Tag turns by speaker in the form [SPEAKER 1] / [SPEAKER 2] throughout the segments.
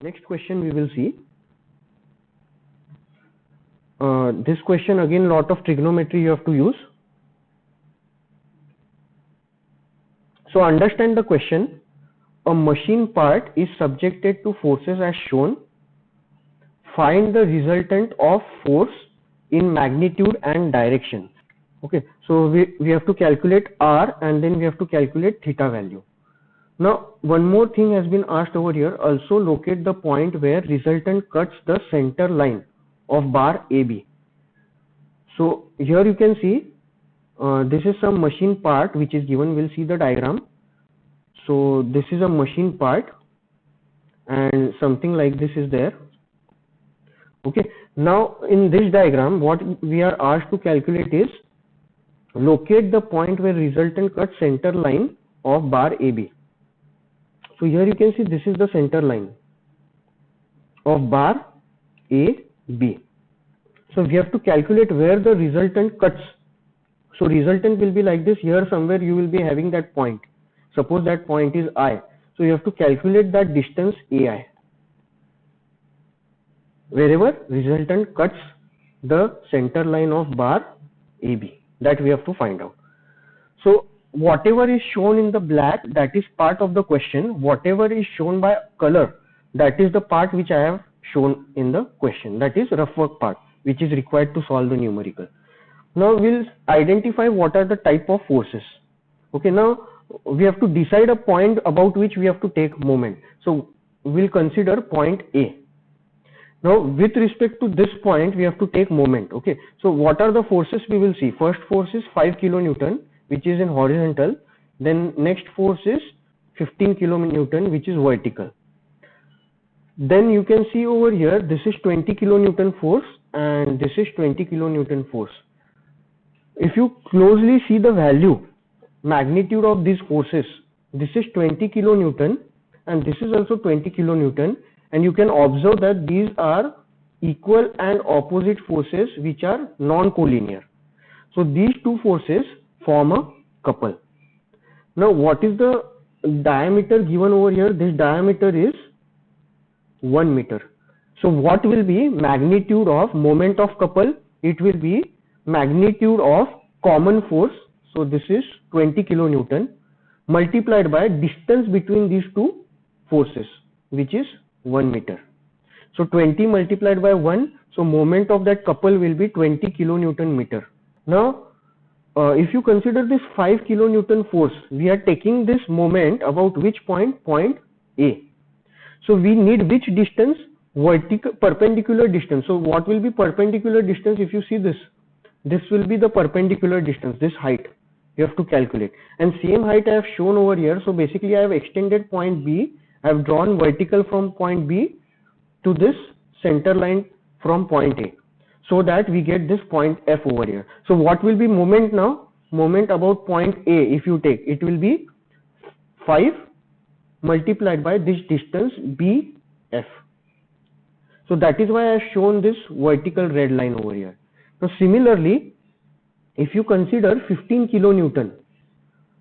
[SPEAKER 1] Next question we will see. This question again, lot of trigonometry you have to use. So understand the question. A machine part is subjected to forces as shown. Find the resultant of force in magnitude and direction. Okay, so we have to calculate R and then we have to calculate theta value. Now one more thing has been asked over here. Also locate the point where resultant cuts the center line of bar AB. So here you can see this is some machine part which is given. We'll see the diagram. So this is a machine part and something like this is there. Okay, now in this diagram what we are asked to calculate is locate the point where resultant cuts center line of bar AB. So here you can see this is the center line of bar AB. So we have to calculate where the resultant cuts. So resultant will be like this. Here somewhere you will be having that point. Suppose that point is I. So you have to calculate that distance AI. Wherever resultant cuts the center line of bar AB. That we have to find out. So whatever is shown in the black, that is part of the question. Whatever is shown by color, that is the part which I have shown in the question. That is rough work part, which is required to solve the numerical. Now we'll identify what are the type of forces. Okay, now we have to decide a point about which we have to take moment. So we'll consider point A. Now with respect to this point we have to take moment. Okay, so what are the forces we will see? First force is 5 kilonewton which is in horizontal. Then next force is 15 kilonewton which is vertical. Then you can see over here this is 20 kilonewton force and this is 20 kilonewton force. If you closely see the value, magnitude of these forces, this is 20 kilonewton and this is also 20 kilonewton, and you can observe that these are equal and opposite forces which are non-collinear. So these two forces form a couple. Now what is the diameter given over here? This diameter is 1 meter. So what will be magnitude of moment of couple? It will be magnitude of common force. So this is 20 kilonewton multiplied by distance between these two forces, which is 1 meter. So 20 multiplied by 1, so moment of that couple will be 20 kilonewton meter. Now if you consider this 5 kilonewton force, we are taking this moment about which point? Point A. So we need which distance? Vertical, perpendicular distance. So what will be perpendicular distance? If you see this will be the perpendicular distance, this height you have to calculate, and same height I have shown over here. So basically I have extended point B, I have drawn vertical from point B to this center line from point A, so that we get this point F over here. So what will be moment now? Moment about point A, if you take, it will be 5 multiplied by this distance BF. So that is why I have shown this vertical red line over here. Now similarly, if you consider 15 kilonewton,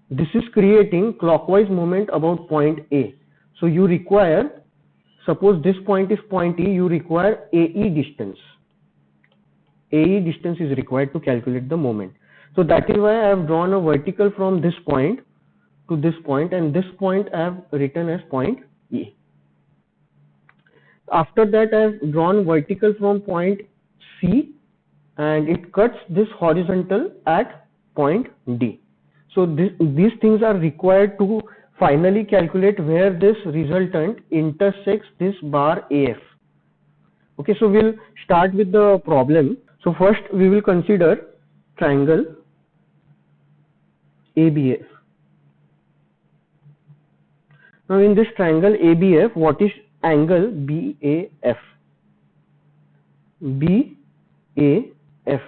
[SPEAKER 1] this is creating clockwise moment about point A. So you require, suppose this point is point E, you require AE distance. AE distance is required to calculate the moment. So that is why I have drawn a vertical from this point to this point, and this point I have written as point E. After that I have drawn vertical from point C and it cuts this horizontal at point D. So these things are required to finally calculate where this resultant intersects this bar AF. Okay, so we'll start with the problem. So first we will consider triangle ABF. Now in this triangle ABF, what is angle BAF? BAF,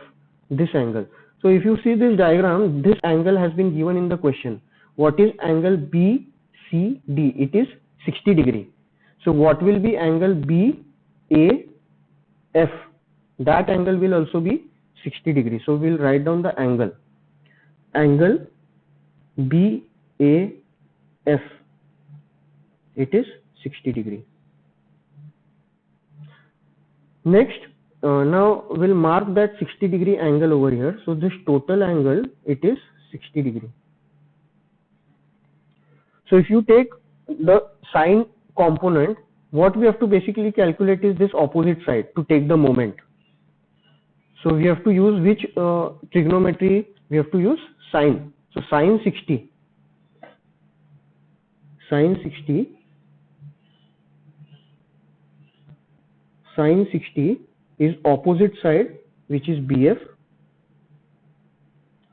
[SPEAKER 1] this angle. So if you see this diagram, this angle has been given in the question. What is angle BCD? It is 60 degree. So what will be angle BAF? That angle will also be 60 degree. So we'll write down the angle. Angle BAF, it is 60 degree. Next, now we'll mark that 60-degree angle over here. So this total angle, it is 60 degree. So if you take the sine component, what we have to basically calculate is this opposite side to take the moment. So we have to use which trigonometry? We have to use sine. So sine 60 is opposite side, which is BF,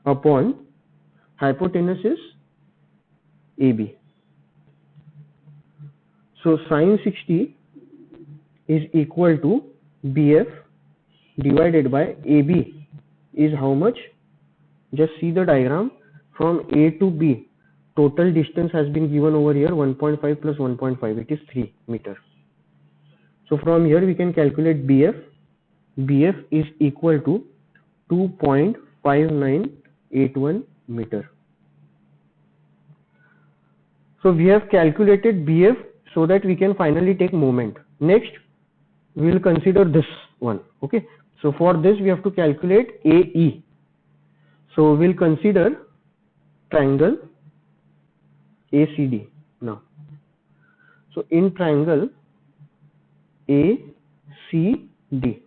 [SPEAKER 1] upon hypotenuse is AB. So sine 60 is equal to BF divided by AB is how much? Just see the diagram. From A to B, total distance has been given over here, 1.5 plus 1.5, it is 3 meter. So from here we can calculate BF. BF is equal to 2.5981 meter. So we have calculated BF so that we can finally take moment. Next, we will consider this one. Okay. So for this we have to calculate AE. So we'll consider triangle ACD now. So in triangle ACD,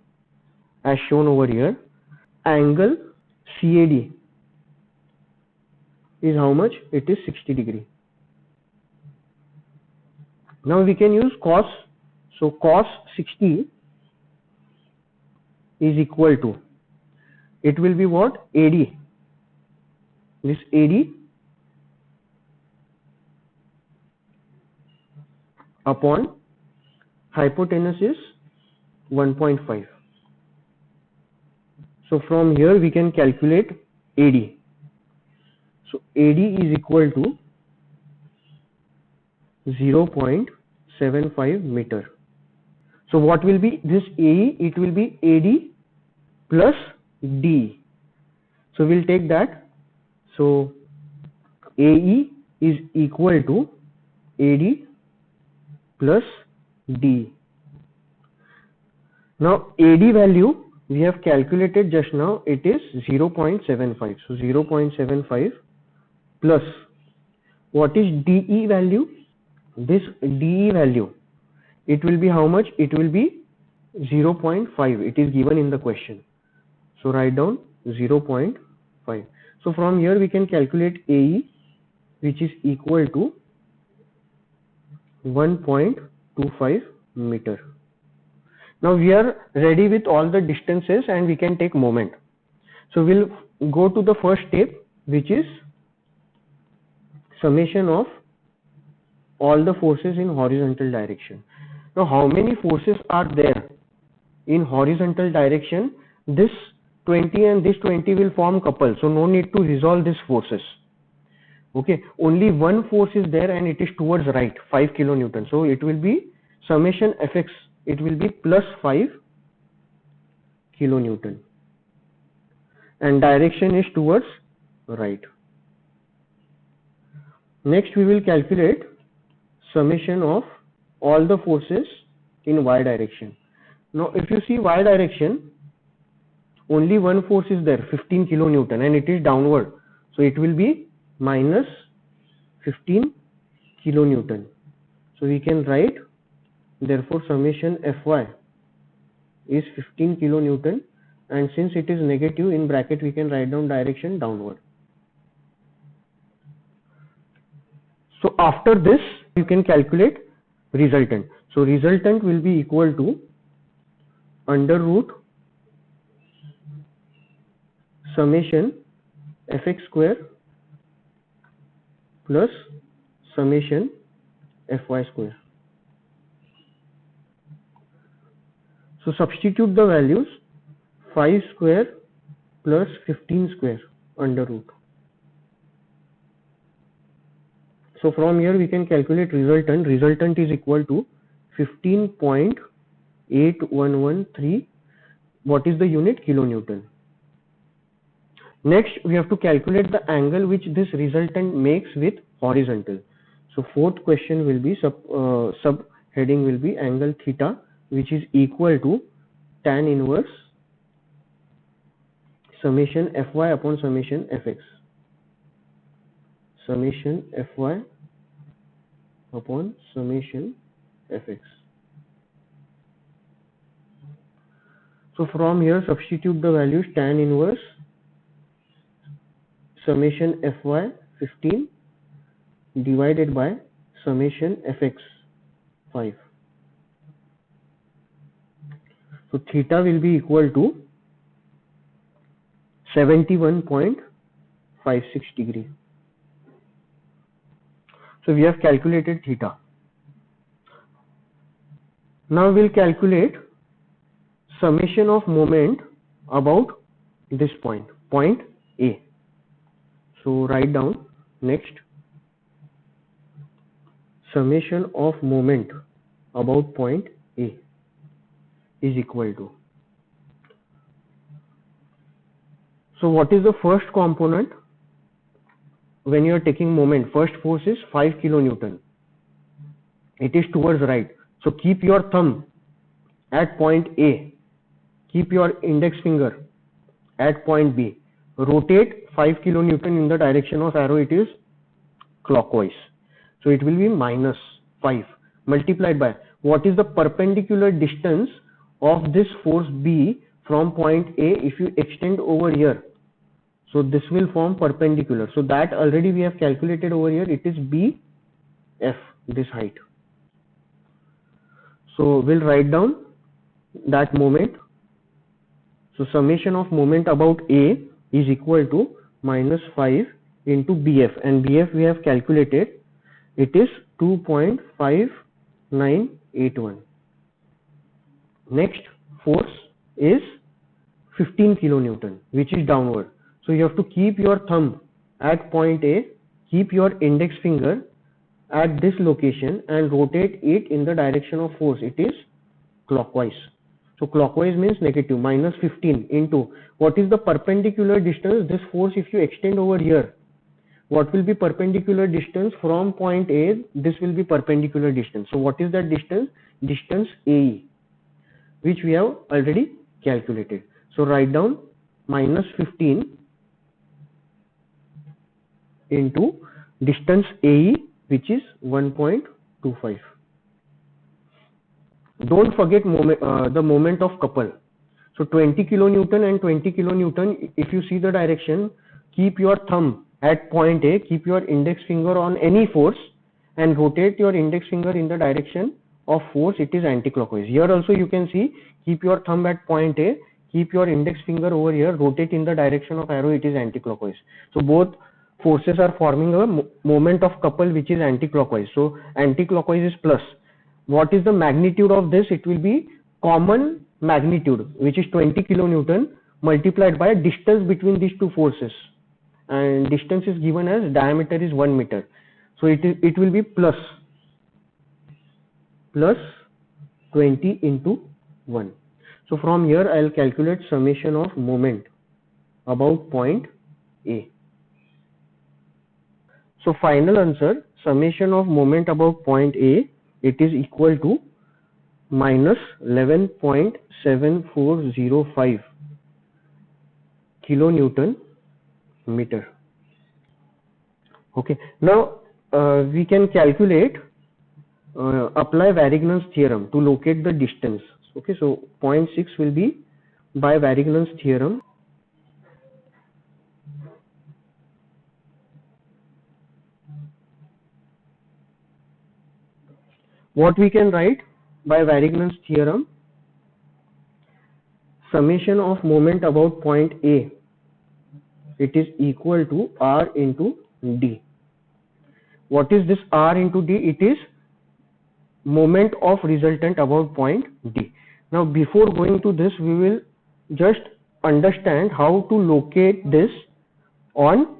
[SPEAKER 1] as shown over here, angle CAD is how much? It is 60 degree. Now we can use cos. So cos 60 is equal to, it will be what? AD. This AD upon hypotenuse is 1.5. So from here we can calculate AD. So AD is equal to 0.75 meter. So what will be this AE? It will be AD plus D. So we'll take that. So AE is equal to AD plus D. Now AD value we have calculated just now, it is 0.75. So 0.75 plus, what is DE value? This DE value, it will be how much? It will be 0.5. It is given in the question. So write down 0.5. So from here we can calculate AE, which is equal to 1.25 meter. Now we are ready with all the distances and we can take moment. So we'll go to the first step, which is summation of all the forces in horizontal direction. Now how many forces are there in horizontal direction? This 20 and this 20 will form couple, so no need to resolve these forces. Okay, only one force is there and it is towards right, 5 kilonewton. So it will be summation Fx, it will be plus 5 kilonewton and direction is towards right. Next we will calculate summation of all the forces in y direction. Now if you see y direction, only one force is there, 15 kilonewton, and it is downward. So it will be minus 15 kilonewton. So we can write, therefore summation Fy is 15 kilonewton, and since it is negative, in bracket we can write down direction downward. So after this you can calculate resultant. So resultant will be equal to under root summation Fx square plus summation Fy square. So substitute the values, 5 square plus 15 square under root. So from here we can calculate resultant. Resultant is equal to 15.8113. What is the unit? Kilonewton. Next we have to calculate the angle which this resultant makes with horizontal. So fourth question will be subheading will be angle theta, which is equal to tan inverse summation Fy upon summation Fx. Summation Fy upon summation Fx. So from here substitute the values tan inverse summation Fy 15 divided by summation Fx 5. So theta will be equal to 71.56 degree. So we have calculated theta. Now we'll calculate summation of moment about this point, point A. So write down next, summation of moment about point A is equal to. So what is the first component? When you are taking moment, first force is 5 kilonewton. It is towards right. So keep your thumb at point A. Keep your index finger at point B. Rotate 5 kilonewton in the direction of arrow. It is clockwise. So it will be minus 5 multiplied by what is the perpendicular distance of this force B from point A if you extend over here. So this will form perpendicular. So that already we have calculated over here. It is BF, this height. So we'll write down that moment. So summation of moment about A is equal to minus 5 into BF, and BF we have calculated. It is 2.5981. Next force is 15 kilonewton, which is downward. So you have to keep your thumb at point A, keep your index finger at this location and rotate it in the direction of force. It is clockwise. So clockwise means negative, minus 15 into what is the perpendicular distance? This force, if you extend over here, what will be perpendicular distance from point A? This will be perpendicular distance. So what is that distance? Distance AE, which we have already calculated. So write down minus 15 into distance AE, which is 1.25. Don't forget the moment of couple. So 20 kilonewton and 20 kilonewton, if you see the direction, keep your thumb at point A, keep your index finger on any force and rotate your index finger in the direction of force. It is anti-clockwise. Here also you can see, keep your thumb at point A, keep your index finger over here, rotate in the direction of arrow. It is anti-clockwise. So both forces are forming a moment of couple which is anti-clockwise. So anti-clockwise is plus. What is the magnitude of this? It will be common magnitude, which is 20 kilonewton multiplied by distance between these two forces, and distance is given as diameter is 1 meter. So it will be plus 20 into 1. So from here I will calculate summation of moment about point A. So final answer, summation of moment about point A, it is equal to minus 11.7405 kilonewton meter. Okay, now we can calculate, apply Varignon's theorem to locate the distance. Okay, so 0.6 will be by Varignon's theorem. What we can write by Varignon's theorem? Summation of moment about point A, it is equal to R into D. What is this R into D? It is moment of resultant about point D. Now before going to this, we will just understand how to locate this on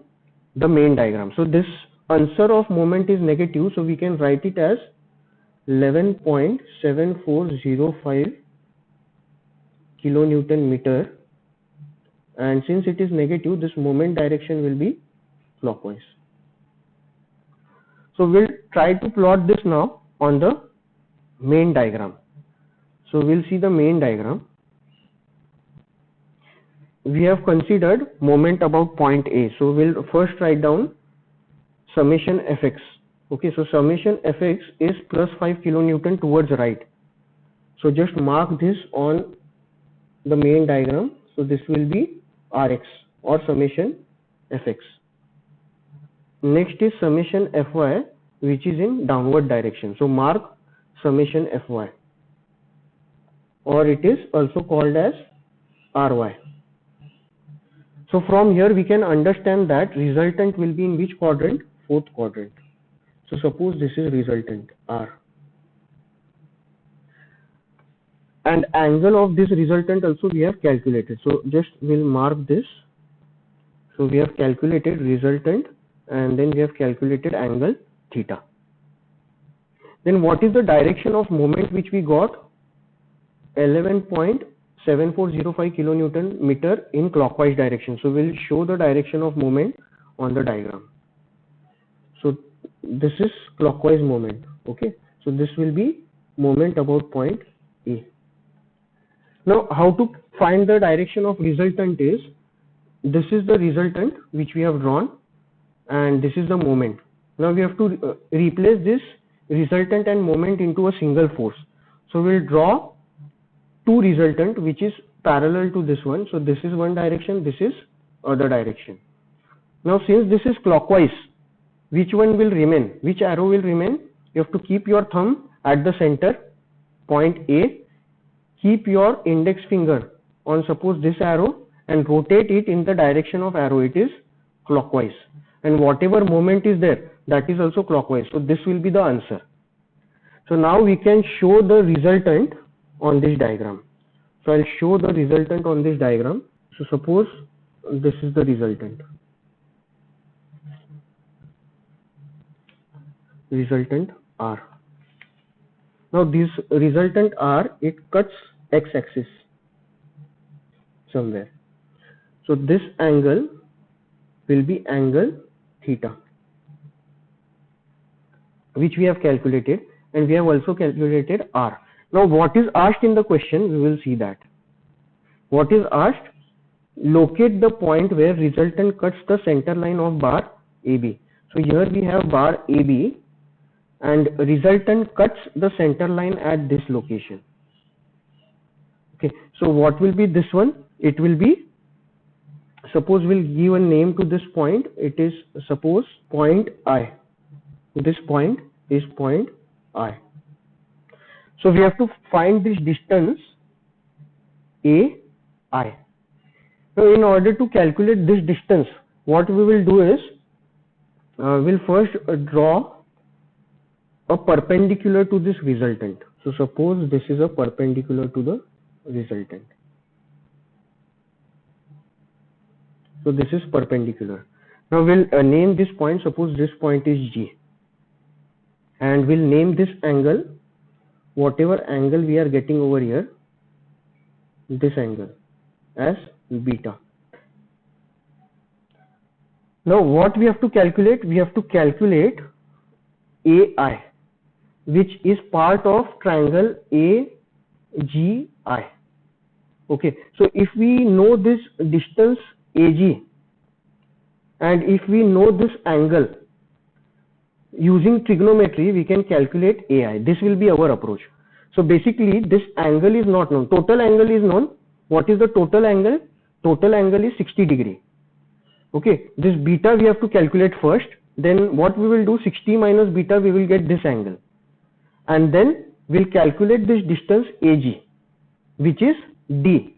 [SPEAKER 1] the main diagram. So this answer of moment is negative, so we can write it as 11.7405 kilonewton meter, and since it is negative, this moment direction will be clockwise. So we'll try to plot this now on the main diagram. So we'll see the main diagram. we have considered moment about point A. So we'll first write down summation Fx. Okay, so summation Fx is plus 5 kilonewton towards right. So just mark this on the main diagram. So this will be Rx or summation Fx. Next is summation Fy, which is in downward direction. So mark summation Fy, or it is also called as Ry. So from here we can understand that resultant will be in which quadrant? Fourth quadrant. So suppose this is resultant R, and angle of this resultant also we have calculated. So just we'll mark this. So we have calculated resultant and then we have calculated angle theta. Then what is the direction of moment which we got? 11.7405 kilonewton meter in clockwise direction. So we'll show the direction of moment on the diagram. So this is clockwise moment. Okay, so this will be moment about point A. Now how to find the direction of resultant is, this is the resultant which we have drawn and this is the moment. Now we have to replace this resultant and moment into a single force. So we'll draw two resultant which is parallel to this one. So this is one direction, this is other direction. Now since this is clockwise, which one will remain? Which arrow will remain? You have to keep your thumb at the center, point A, keep your index finger on suppose this arrow and rotate it in the direction of arrow, it is clockwise, and whatever moment is there, that is also clockwise. So this will be the answer. So now we can show the resultant on this diagram. So I'll show the resultant on this diagram. So suppose this is the resultant. Resultant R. Now this resultant R, it cuts x-axis somewhere. So this angle will be angle theta, which we have calculated, and we have also calculated R. Now what is asked in the question, we will see that. What is asked? Locate the point where resultant cuts the center line of bar AB. So here we have bar AB and resultant cuts the center line at this location. Okay, so what will be this one? It will be, suppose we'll give a name to this point. It is suppose point I. This point is point I. So we have to find this distance AI. Now in order to calculate this distance, what we will do is, we'll first draw a perpendicular to this resultant. So suppose this is a perpendicular to the resultant. So this is perpendicular. Now we'll name this point, suppose this point is G, and we'll name this angle, whatever angle we are getting over here, this angle, as beta. Now what we have to calculate? We have to calculate AI, which is part of triangle AGI. Okay, so if we know this distance AG and if we know this angle, using trigonometry we can calculate AI. This will be our approach. So basically this angle is not known, total angle is known. What is the total angle? Total angle is 60 degree. Okay, this beta we have to calculate first. Then what we will do, 60 minus beta, we will get this angle, and then we'll calculate this distance AG, which is D,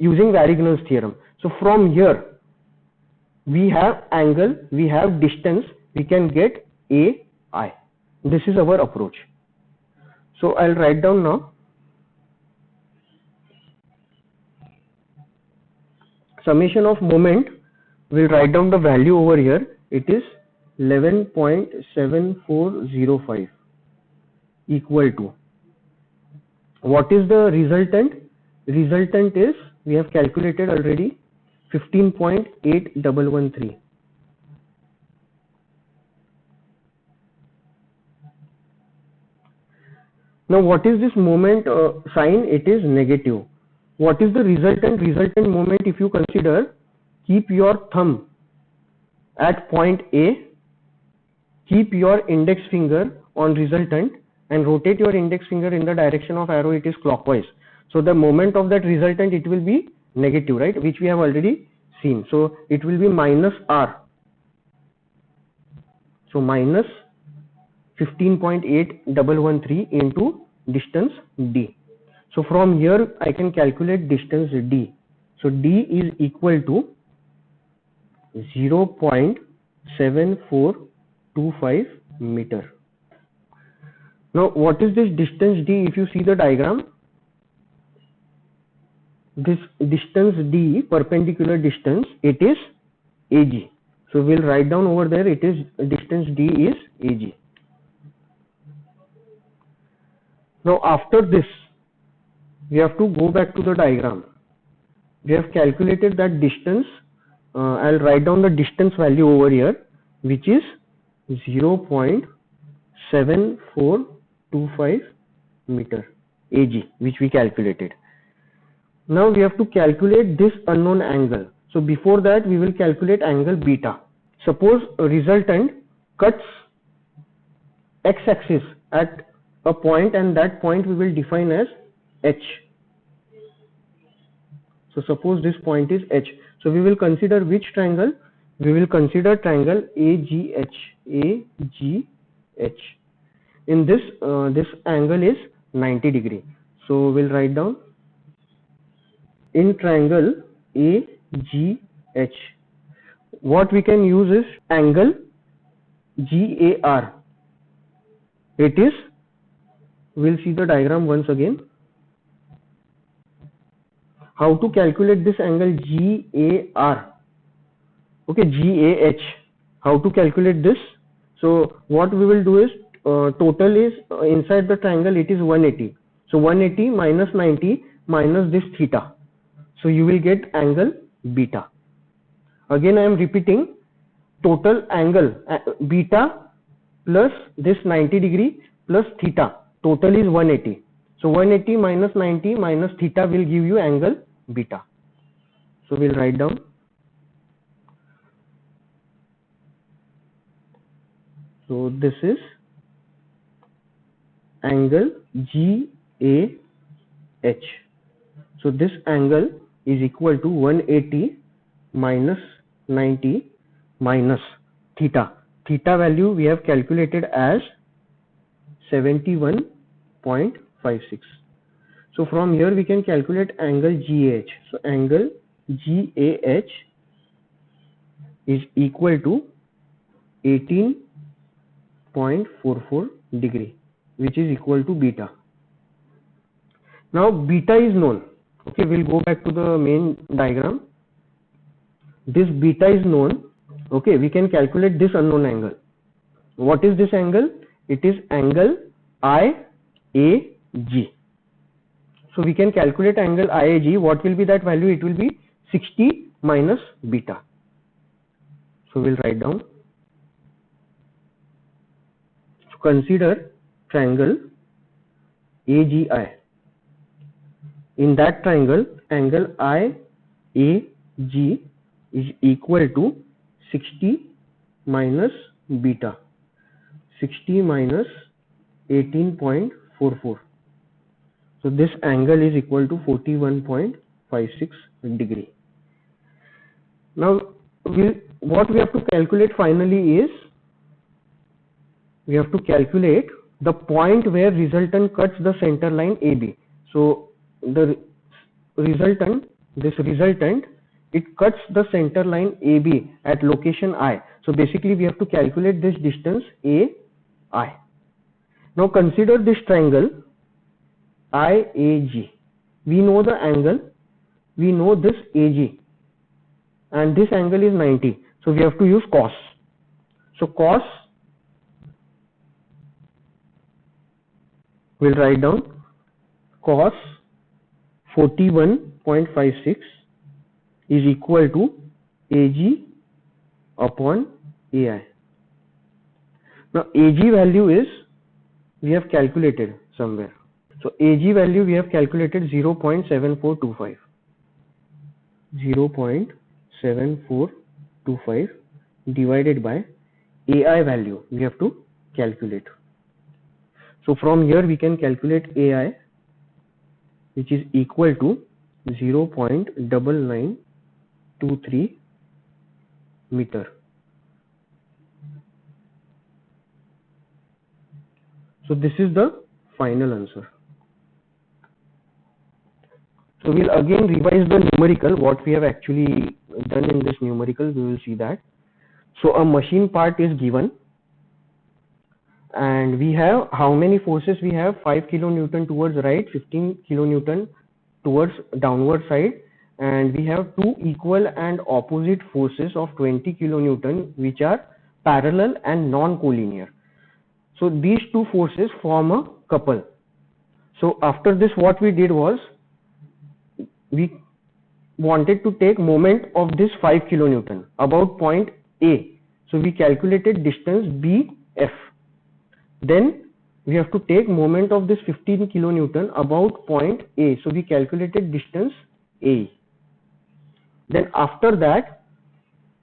[SPEAKER 1] using Varignon's theorem. So from here we have angle, we have distance, we can get AI. This is our approach. So I'll write down now. Summation of moment, we'll write down the value over here. It is 11.7405 equal to, what is the resultant? Resultant is, we have calculated already, 15.8113. Now what is this moment sign? It is negative. what is the resultant? Resultant moment, if you consider, keep your thumb at point A, keep your index finger on resultant and rotate your index finger in the direction of arrow, it is clockwise. So the moment of that resultant, it will be negative, right, which we have already seen. So it will be minus R. So minus 15.8113 into distance D. So from here I can calculate distance D. So D is equal to 0.7425 meter. Now what is this distance D? If you see the diagram, this distance D, perpendicular distance, it is AG. So we'll write down over there, it is distance D is AG. Now after this, we have to go back to the diagram. We have calculated that distance. I'll write down the distance value over here, which is 0.7425 meter AG, which we calculated. Now we have to calculate this unknown angle. So before that, we will calculate angle beta. Suppose a resultant cuts x-axis at a point, and that point we will define as H. So suppose this point is H. So we will consider which triangle? We will consider triangle AGH. AGH. In this, this angle is 90 degree. So we'll write down, in triangle AGH, what we can use is angle GAR. It is, we'll see the diagram once again. How to calculate this angle GAR? Okay, GAH. How to calculate this? So what we will do is, total is inside the triangle, it is 180. So 180 minus 90 minus this theta. So you will get angle beta. Again I am repeating, total angle beta plus this 90 degree plus theta, total is 180. So 180 minus 90 minus theta will give you angle beta. So we'll write down, so this is angle GAH. So this angle is equal to 180 minus 90 minus theta. Theta value we have calculated as 71.56. So from here we can calculate angle GAH. So angle GAH is equal to 18.44 degree, which is equal to beta. Now beta is known. Okay, we'll go back to the main diagram. This beta is known. Okay, we can calculate this unknown angle. What is this angle? It is angle IAG. So we can calculate angle IAG. What will be that value? It will be 60 minus beta. So we'll write down. So consider triangle AGI. In that triangle, angle IAG is equal to 60 minus beta. 60 minus 18.44. So this angle is equal to 41.56 degree. Now what we have to calculate finally is, we have to calculate the point where resultant cuts the center line AB. So the resultant, it cuts the center line AB at location I. So basically we have to calculate this distance AI. Now consider this triangle IAG. We know the angle, we know this AG, and this angle is 90. So we have to use cos. So cos, we'll write down cos 41.56 is equal to AG upon AI. Now AG value is, we have calculated somewhere. So AG value we have calculated 0.7425. 0.7425 divided by AI value we have to calculate. So from here we can calculate AI, which is equal to 0.9923 meter. So this is the final answer. So we'll again revise the numerical, what we have actually done in this numerical, we will see that. So a machine part is given and we have how many forces we have? 5 kilonewton towards right, 15 kilonewton towards downward side, and we have two equal and opposite forces of 20 kilonewton which are parallel and non-collinear. So these two forces form a couple. So after this what we did was we wanted to take moment of this 5 kilonewton about point A. So we calculated distance BF. Then we have to take moment of this 15 kilonewton about point A. So we calculated distance A. Then after that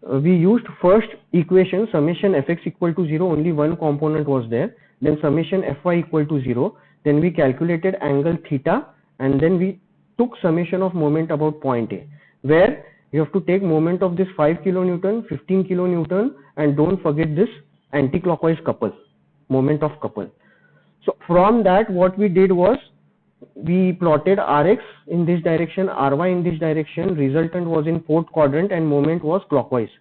[SPEAKER 1] we used first equation, summation Fx equal to 0, only one component was there. Then summation Fy equal to 0. Then we calculated angle theta and then we took summation of moment about point A, where you have to take moment of this 5 kilonewton, 15 kilonewton, and don't forget this anti-clockwise couple, moment of couple. So from that what we did was we plotted Rx in this direction, Ry in this direction, resultant was in fourth quadrant and moment was clockwise.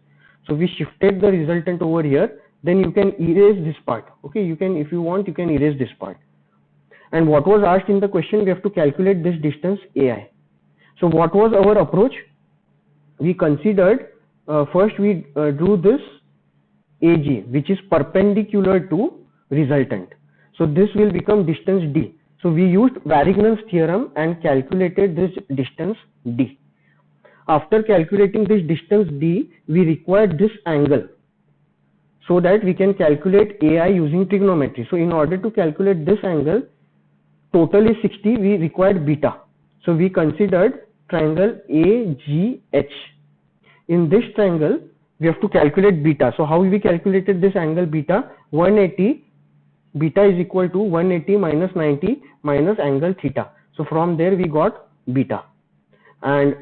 [SPEAKER 1] So we shifted the resultant over here, then you can erase this part. Okay, you can, if you want, you can erase this part. And what was asked in the question, we have to calculate this distance AI. So what was our approach? We considered, first we drew this AG, which is perpendicular to resultant. So this will become distance D. So we used Varignon's theorem and calculated this distance D. After calculating this distance D, we required this angle so that we can calculate AI using trigonometry. So in order to calculate this angle, total is 60, we required beta. So we considered triangle AGH. In this triangle, we have to calculate beta. So how we calculated this angle beta? 180, beta is equal to 180 minus 90 minus angle theta. So from there we got beta. And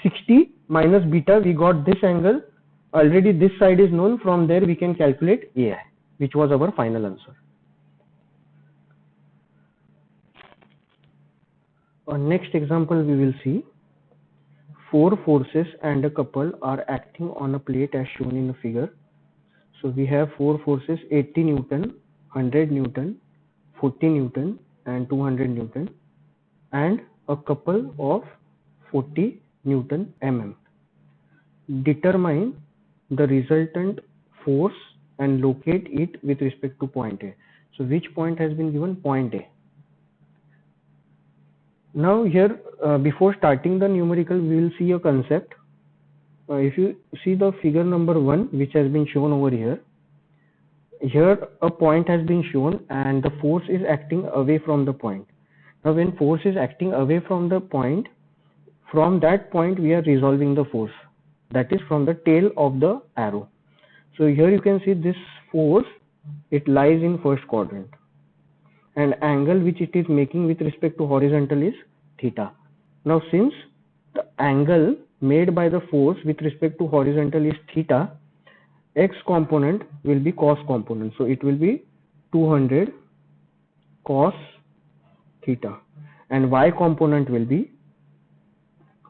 [SPEAKER 1] 60 minus beta, we got this angle. Already this side is known. From there we can calculate AI, which was our final answer. Next example we will see. Four forces and a couple are acting on a plate as shown in the figure. So we have four forces, 80 Newton, 100 Newton, 40 Newton and 200 Newton, and a couple of 40 Newton mm. Determine the resultant force and locate it with respect to point A. So which point has been given? Point A. Now here, before starting the numerical, we will see a concept. If you see the figure number 1, which has been shown over here, here a point has been shown and the force is acting away from the point. Now when force is acting away from the point, from that point we are resolving the force, that is from the tail of the arrow. So here you can see this force, it lies in first quadrant, and angle which it is making with respect to horizontal is theta. Now since the angle made by the force with respect to horizontal is theta, x component will be cos component. So it will be 200 cos theta, and y component will be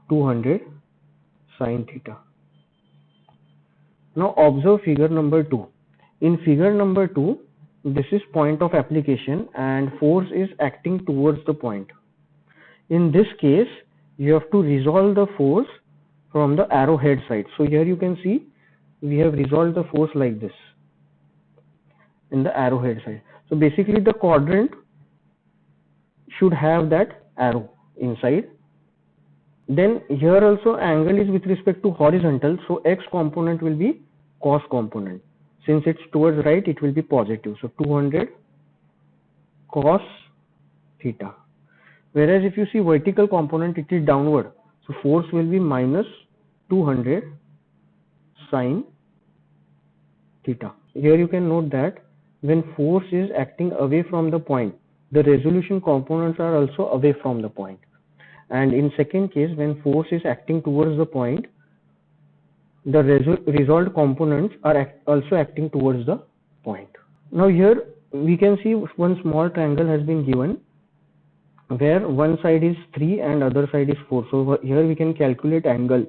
[SPEAKER 1] 200 sin theta. Now observe figure number 2. In figure number 2, this is point of application and force is acting towards the point. In this case, you have to resolve the force from the arrowhead side. So here you can see we have resolved the force like this in the arrowhead side. So basically the quadrant should have that arrow inside. Then here also angle is with respect to horizontal, so x component will be cos component. Since it's towards right, it will be positive. So 200 cos theta. Whereas if you see vertical component, it is downward. So force will be minus 200 sine theta. Here you can note that when force is acting away from the point, the resolution components are also away from the point. And in second case, when force is acting towards the point, the resolved components are also acting towards the point. Now here we can see one small triangle has been given where one side is 3 and other side is 4. So here we can calculate angle.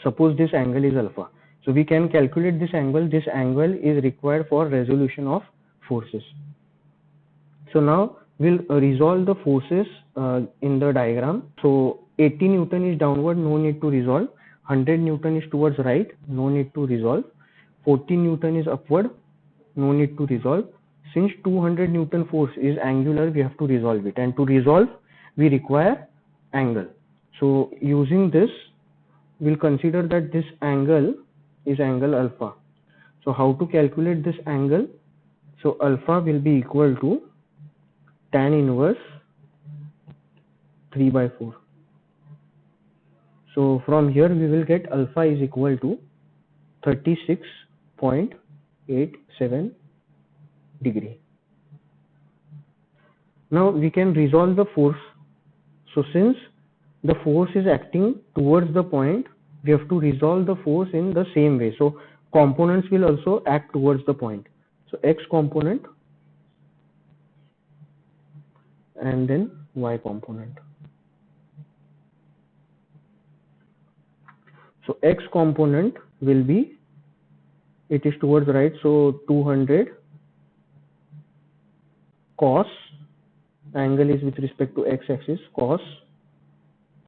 [SPEAKER 1] Suppose this angle is alpha. So we can calculate this angle. This angle is required for resolution of forces. So now we'll resolve the forces in the diagram. So 80 Newton is downward, no need to resolve. 100 Newton is towards right, no need to resolve. 40 Newton is upward, no need to resolve. Since 200 Newton force is angular, we have to resolve it. And to resolve, we require angle. So using this, we'll consider that this angle is angle alpha. So how to calculate this angle? So alpha will be equal to tan inverse 3 by 4. So from here we will get alpha is equal to 36.87 degree. Now we can resolve the force. So since the force is acting towards the point, we have to resolve the force in the same way. So components will also act towards the point. So x component and then y component. So x component will be, it is towards right, so 200 cos, angle is with respect to x axis, cos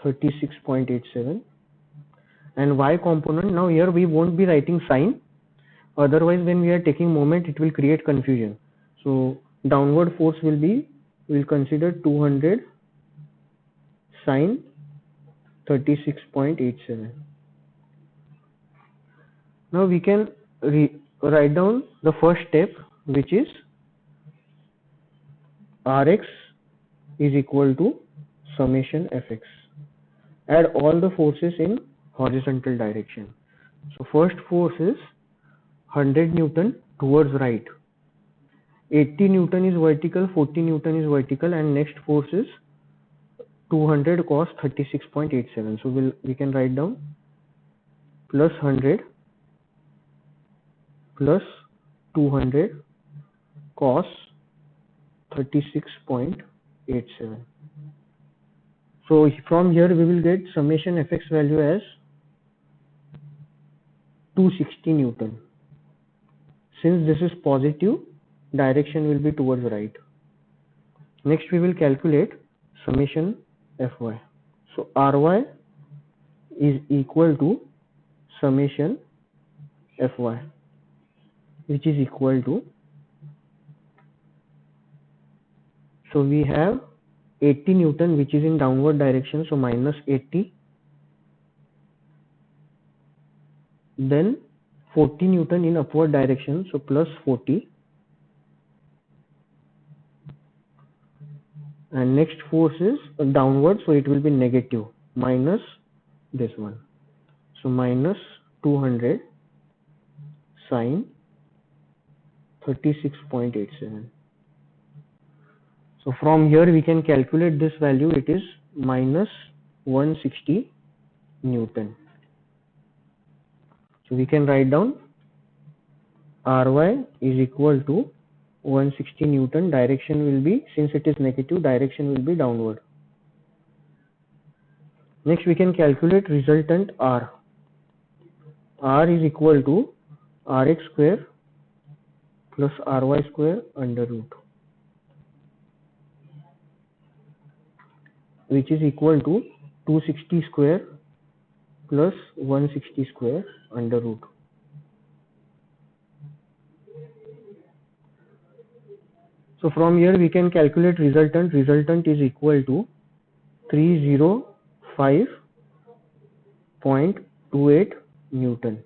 [SPEAKER 1] 36.87, and y component, now here we won't be writing sine, otherwise when we are taking moment it will create confusion. So downward force will be, we'll consider 200 sine 36.87. Now we can write down the first step, which is Rx is equal to summation Fx. Add all the forces in horizontal direction. So first force is 100 Newton towards right. 80 Newton is vertical, 40 Newton is vertical, and next force is 200 cos 36.87. So we can write down plus 100 plus 200 cos 36.87. So from here we will get summation Fx value as 260 Newton. Since this is positive, direction will be towards right. Next we will calculate summation Fy. So Ry is equal to summation Fy, which is equal to, so we have 80 Newton which is in downward direction, so minus 80, then 40 Newton in upward direction, so plus 40, and next force is downward, so it will be negative, minus this one, so minus 200 sine 36.87. So from here we can calculate this value, it is minus 160 Newton. So we can write down Ry is equal to 160 Newton, direction will be, since it is negative, direction will be downward. Next we can calculate resultant R. R is equal to Rx square plus Ry square under root, which is equal to 260 square plus 160 square under root. So from here we can calculate resultant. Resultant is equal to 305.28 Newton.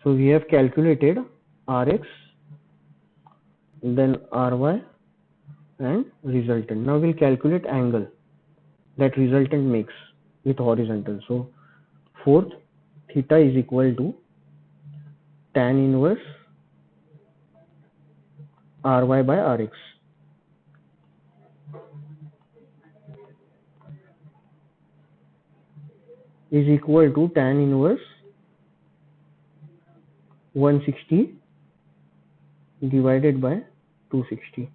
[SPEAKER 1] So we have calculated Rx, then Ry and resultant. Now we'll calculate angle that resultant makes with horizontal. So fourth, theta is equal to tan inverse Ry by Rx. Is equal to tan inverse 160 divided by 260.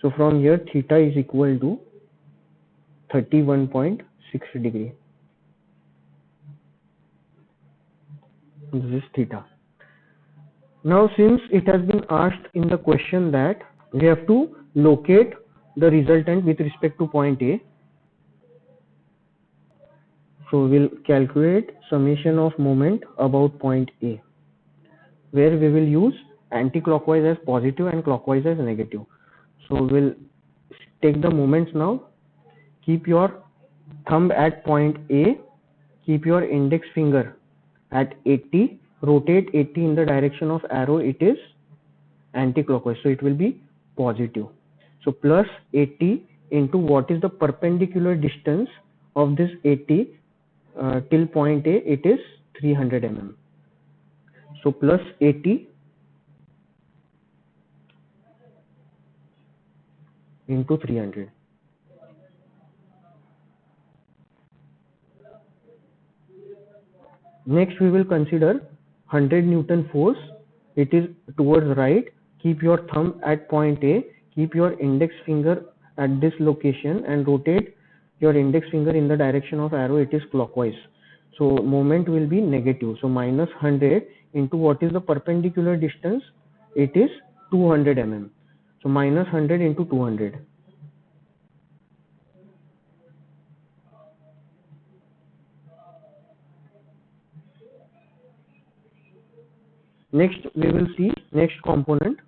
[SPEAKER 1] So from here theta is equal to 31.6 degree. This is theta. Now since it has been asked in the question that we have to locate the resultant with respect to point A, so we'll calculate summation of moment about point A, where we will use anti-clockwise as positive and clockwise as negative. So we'll take the moments now. Keep your thumb at point A, keep your index finger at 80, rotate 80 in the direction of arrow, it is anti-clockwise, so it will be positive. So plus 80 into what is the perpendicular distance of this 80 till point A, it is 300 mm. So plus 80 into 300. Next we will consider 100 Newton force. It is towards right. Keep your thumb at point A, keep your index finger at this location and rotate your index finger in the direction of arrow, it is clockwise. So moment will be negative. So minus 100 into what is the perpendicular distance? It is 200 mm. So minus 100 into 200. Next we will see next component.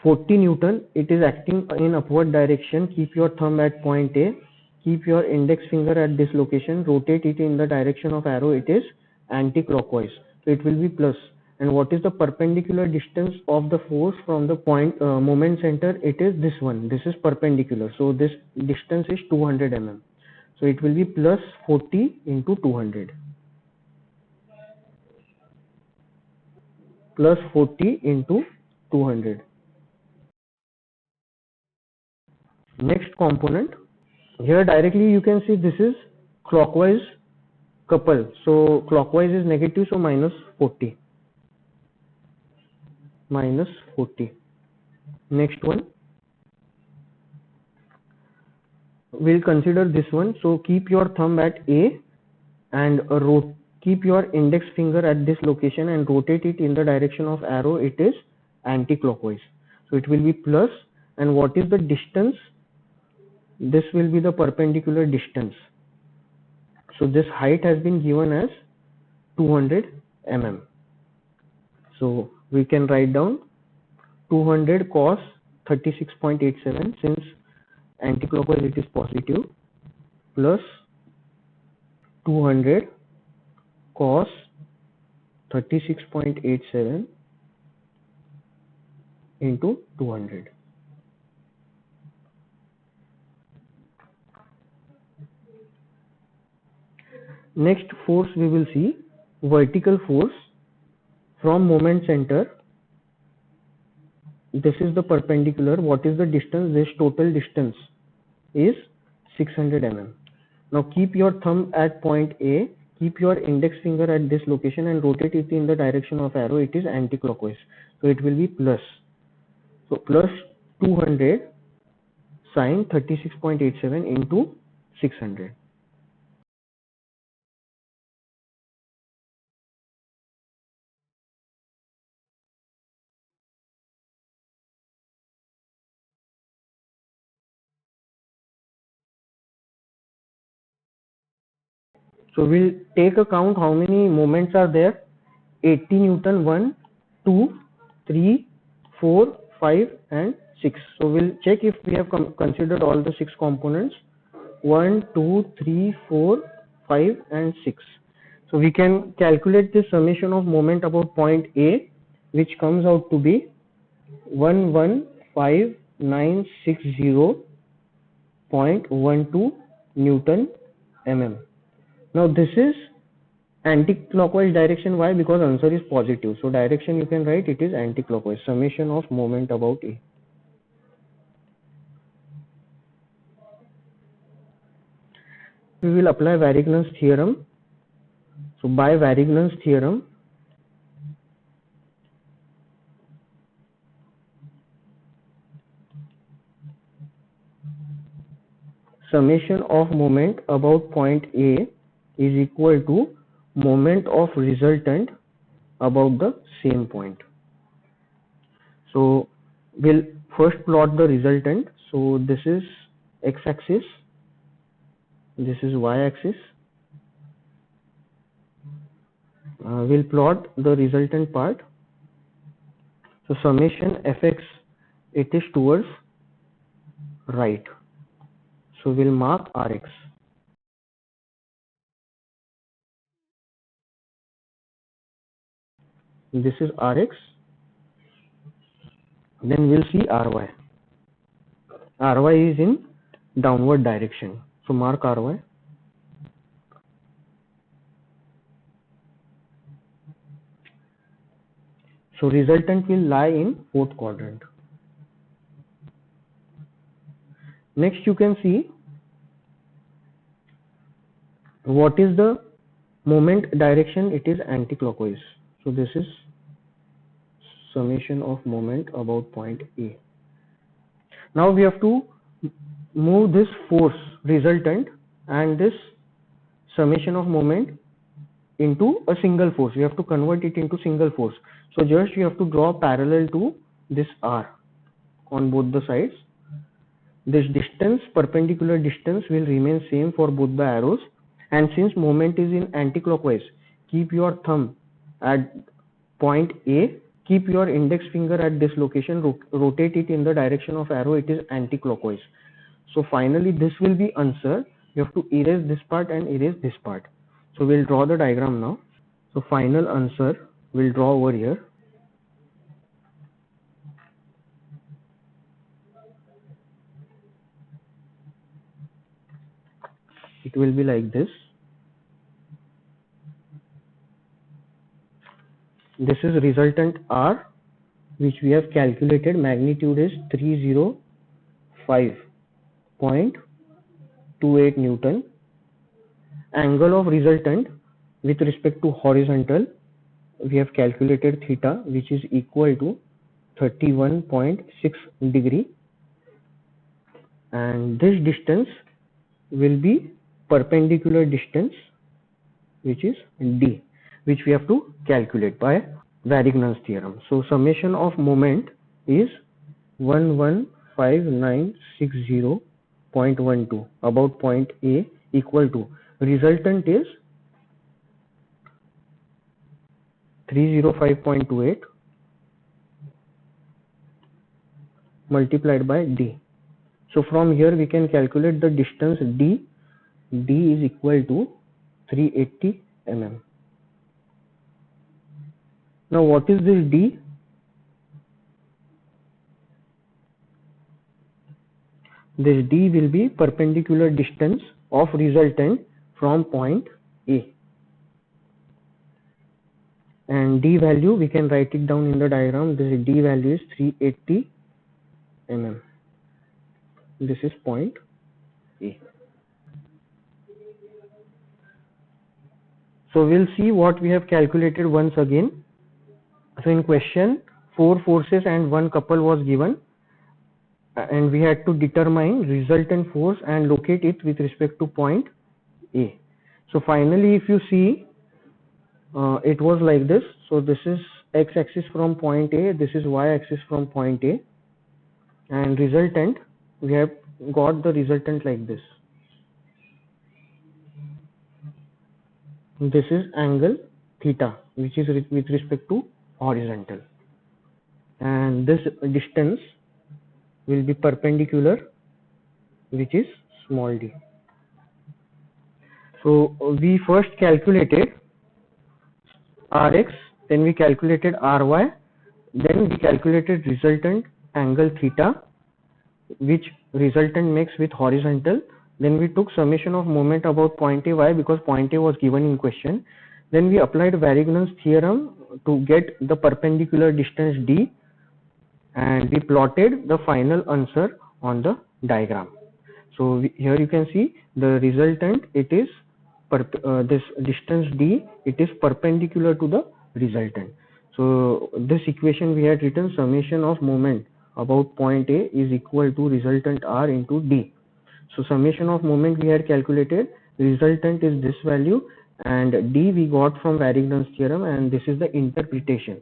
[SPEAKER 1] 40 Newton, it is acting in upward direction. Keep your thumb at point A, keep your index finger at this location, rotate it in the direction of arrow, it is anti-clockwise. So it will be plus. And what is the perpendicular distance of the force from the point moment center? It is this one. This is perpendicular. So this distance is 200 mm. So it will be plus 40 into 200. Plus 40 into 200. Next component, here directly you can see this is clockwise couple, so clockwise is negative, so minus 40. Minus 40. Next one, we'll consider this one. So keep your thumb at A and keep your index finger at this location and rotate it in the direction of arrow, it is anti-clockwise. So it will be plus, and what is the distance? This will be the perpendicular distance. So this height has been given as 200 mm. So we can write down 200 cos 36.87, since anti-clockwise it is positive, plus 200 cos 36.87 into 200. Next force we will see vertical force from moment center. This is the perpendicular. What is the distance? This total distance is 600 mm. Now keep your thumb at point A, keep your index finger at this location and rotate it in the direction of arrow, it is anti-clockwise. So it will be plus. So plus 200 sine 36.87 into 600. So we'll take a count how many moments are there. 80 Newton, 1, 2, 3, 4, 5 and 6. So we'll check if we have considered all the 6 components. 1, 2, 3, 4, 5 and 6. So we can calculate the summation of moment about point A, which comes out to be 115,960.12 Newton mm. Now this is anti-clockwise direction. Why? Because answer is positive. So direction you can write it is anti-clockwise. Summation of moment about A. We will apply Varignon's theorem. So by Varignon's theorem, summation of moment about point A is equal to moment of resultant about the same point. So we'll first plot the resultant. So this is x-axis, this is y-axis. We'll plot the resultant part. So summation fx, it is towards right. So we'll mark Rx. This is Rx. Then we'll see Ry. Ry is in downward direction. So mark Ry. So resultant will lie in fourth quadrant. Next you can see what is the moment direction. It is anti-clockwise. So this is summation of moment about point A. Now we have to move this force resultant and this summation of moment into a single force. You have to convert it into single force. So just you have to draw parallel to this R on both the sides. This distance, perpendicular distance, will remain same for both the arrows. And since moment is in anti-clockwise, keep your thumb at point A, keep your index finger at this location, rotate it in the direction of arrow, it is anti-clockwise. So finally this will be answer. You have to erase this part and erase this part. So we'll draw the diagram now. So final answer we'll draw over here. It will be like this. This is resultant R, which we have calculated. Magnitude is 305.28 Newton. Angle of resultant with respect to horizontal, we have calculated theta, which is equal to 31.6 degree. And this distance will be perpendicular distance, which is D, which we have to calculate by Varignon's theorem. So summation of moment is 115,960.12 about point A equal to resultant is 305.28 multiplied by D. So from here we can calculate the distance D. D is equal to 380 mm. Now what is this D? This D will be perpendicular distance of resultant from point A. And D value we can write it down in the diagram. This D value is 380 mm. This is point A. So we'll see what we have calculated once again. So in question, 4 forces and 1 couple was given, and we had to determine resultant force and locate it with respect to point A. So finally, if you see, it was like this. So this is x-axis from point A, this is y-axis from point A, and resultant, we have got the resultant like this. This is angle theta, which is with respect to horizontal, and this distance will be perpendicular, which is small d. So we first calculated Rx, then we calculated Ry, then we calculated resultant angle theta, which resultant makes with horizontal. Then we took summation of moment about point A. Why? Because point A was given in question. Then we applied Varignon's theorem to get the perpendicular distance D, and we plotted the final answer on the diagram. So here you can see the resultant, it is this distance D, it is perpendicular to the resultant. So this equation we had written, summation of moment about point A is equal to resultant R into D. So summation of moment we had calculated, resultant is this value, and D we got from Varignon's theorem, and this is the interpretation.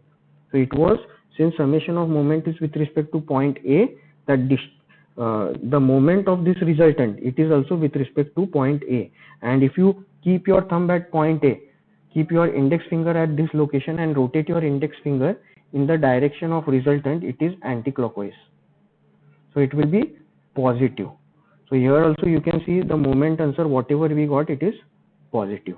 [SPEAKER 1] So it was, since summation of moment is with respect to point A, that the moment of this resultant, it is also with respect to point A. And if you keep your thumb at point A, keep your index finger at this location and rotate your index finger in the direction of resultant, it is anti-clockwise. So it will be positive. So here also you can see the moment answer, whatever we got, it is positive.